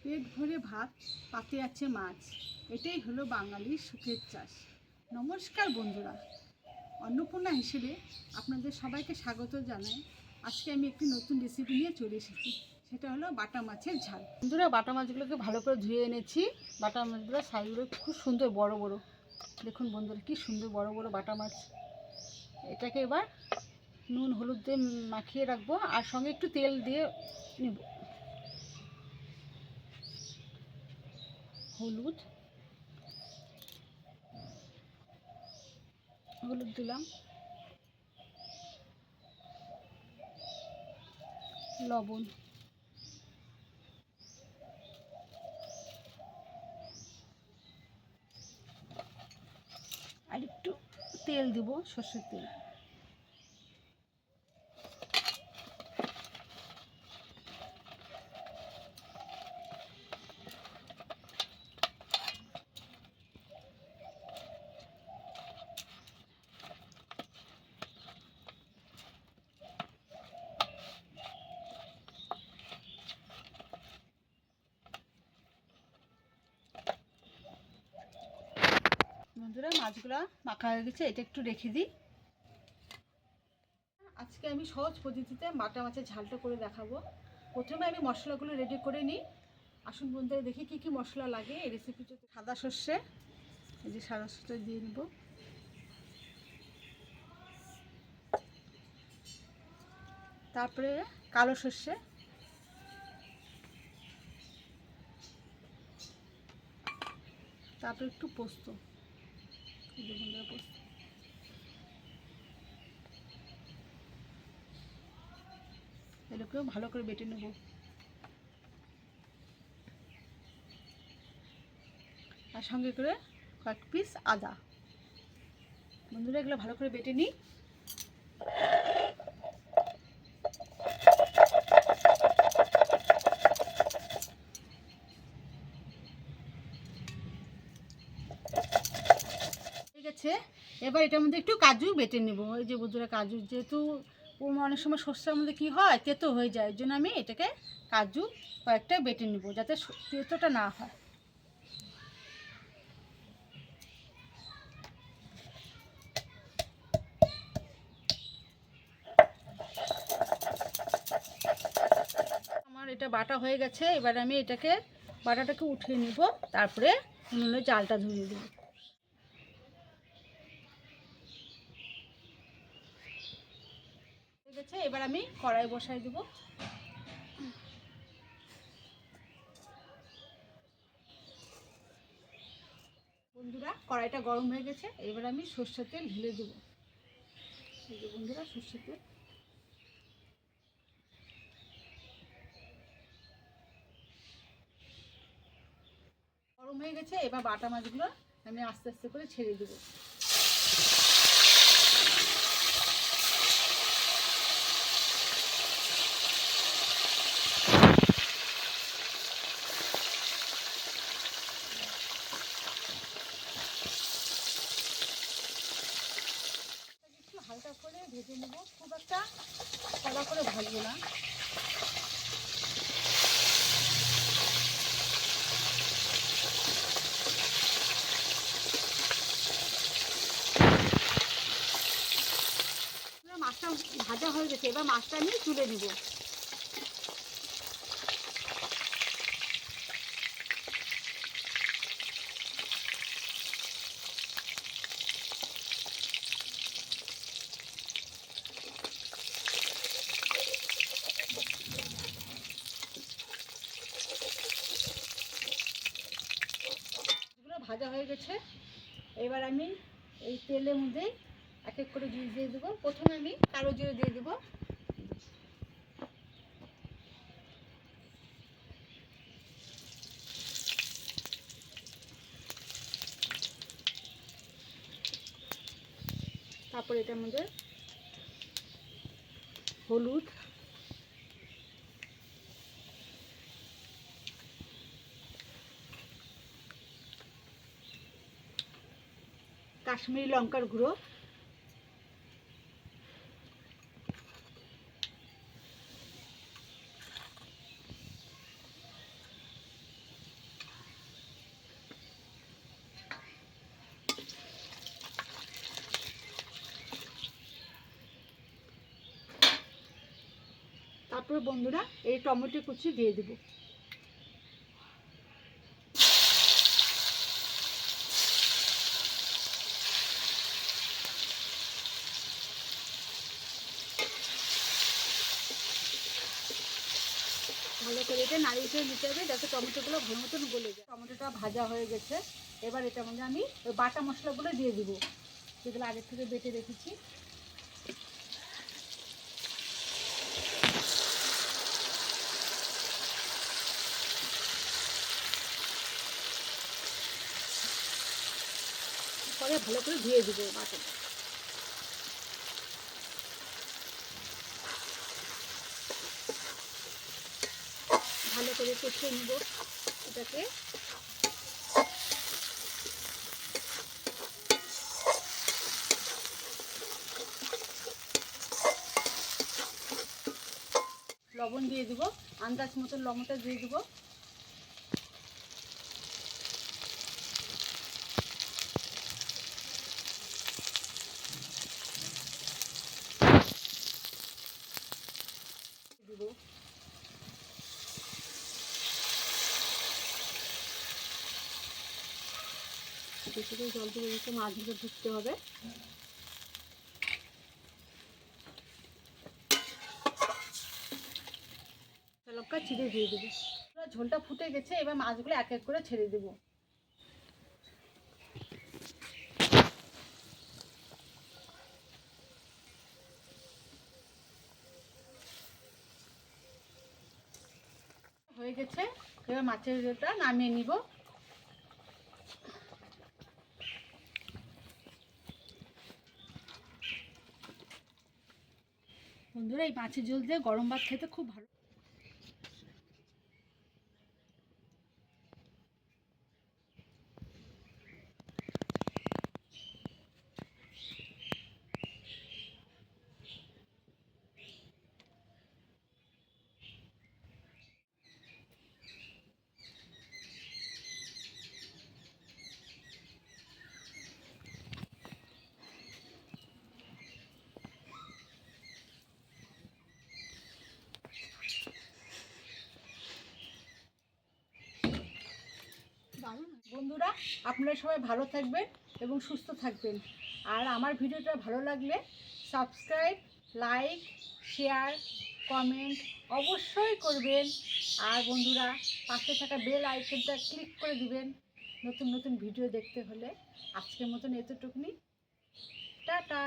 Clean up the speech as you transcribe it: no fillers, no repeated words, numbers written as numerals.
পেট ভরে ভাত, পাতে আছে মাছ, এটাই হলো বাঙালির সুখের চাষ। নমস্কার বন্ধুরা, অন্নপূর্ণা হিসেবে আপনাদের সবাইকে স্বাগত জানাই। আজকে আমি একটি নতুন রেসিপি নিয়ে চলে এসেছি, সেটা হলো বাটা মাছের ঝাল। বন্ধুরা, বাটা মাছগুলোকে ভালো করে ধুয়ে এনেছি। বাটা মাছগুলো সাইজগুলো খুব সুন্দর বড় বড়, দেখুন বন্ধুরা কি সুন্দর বড় বড় বাটা মাছ। এটাকে এবার নুন হলুদ দিয়ে মাখিয়ে রাখবো, আর সঙ্গে একটু তেল দিয়ে নেব। হলুদ দিলাম, লবণ, আর একটু তেল দিব, সর্ষের তেল। বন্ধুরা, মাছগুলো মাখা হয়ে গেছে, এটা একটু রেখে দিই। আজকে আমি সহজ পদ্ধতিতে বাটা মাছের ঝালটা করে দেখাবো। প্রথমে আমি মশলাগুলো রেডি করে নিই। আসুন বন্ধুরা, দেখি কি কি মশলা লাগে এই রেসিপিতে। সাদা সর্ষে, এই যে সাদা সর্ষে দিয়ে নেব। তারপরে কালো সর্ষে, তারপরে একটু পোস্ত, এই যে বন্ধুরা পোস্ত। এগুলোকেও ভালো করে বেটে নেব। আর সঙ্গে করে কয়েক পিস আদা। বন্ধুরা, এগুলো ভালো করে বেটে নিই। ঠিক আছে, এবার এটার মধ্যে একটু কাজু বেটে নেব। এই যে বন্ধুরা, কাজু যেহেতু অনেক সময় শস্যের মধ্যে কী হয়, তেতো হয়ে যায়, এর জন্য আমি এটাকে কাজু কয়েকটা বেটে নেব, যাতে তেতোটা না হয়। আমার এটা বাটা হয়ে গেছে, এবার আমি এটাকে বাটাটাকে উঠিয়ে নিব, তারপরে উনুনে চালটা ধরিয়ে দেব। ঠিক আছে, এবার আমি কড়াই বসাই দেব। বন্ধুরা, কড়াইটা গরম হয়ে গেছে, এবার আমি সর্ষের তেল ঢেলে দেবো। এই যে বন্ধুরা, সর্ষের তেল গরম হয়ে গেছে, এবার বাটা মাছগুলো আমি আস্তে আস্তে করে ছেড়ে দেবো। একটু হালকা করে ভেজে নেব, খুব একটা কড়া করে ভাজবো না। মাছটা ভাজা হয়ে গেছে, এবার মাছটা আমি তুলে দিব। এগুলো ভাজা হয়ে গেছে, এবার আমি এই তেলের মধ্যে এক এক করে জিনিস দিয়ে দেবো। প্রথমে আমি কালো জিরে দিয়ে দেবো। তারপরে এটার মধ্যে হলুদ, কাশ্মীরি লঙ্কার গুঁড়ো, তারপরে বন্ধুরা এই টমেটো কুচি দিয়ে দেবো। ভালো করে এটা নাড়িয়ে নিতে হবে যাতে টমেটোগুলো ভালো মতন গলে যায়। টমেটোটা ভাজা হয়ে গেছে, এবার এটার মধ্যে আমি ওই বাটা মশলাগুলো দিয়ে দিব, যেগুলো আগের থেকে বেটে রেখেছি। পরে ভালো করে ধুয়ে দিব বাটাটা। ভালো করে কষিয়ে নিব এটাকে। লবণ দিয়ে দিব, আন্দাজ মতন লবণটা দিয়ে দিব। দিব জল দিয়ে দিতে মাছগুলো ঢুকতে হবে। লঙ্কা ছিঁড়ে দিয়ে দেবো। ঝোলটা ফুটে গেছে, এবার মাছগুলো এক এক করে ছেড়ে দেবো। হয়ে গেছে, এবার মাছের ঝোলটা নামিয়ে নিব। বন্ধুরা এই মাছের ঝোল দিয়ে গরম ভাত খেতে খুব ভালো। বন্ধুরা আপনারা সবাই ভালো থাকবেন এবং সুস্থ থাকবেন। আর আমার ভিডিওটা ভালো লাগলে সাবস্ক্রাইব, লাইক, শেয়ার, কমেন্ট অবশ্যই করবেন। আর বন্ধুরা পাশে থাকা বেল আইকনটা ক্লিক করে দিবেন নতুন নতুন ভিডিও দেখতে হলে। আজকের মতন এতটুকুনি, টাটা।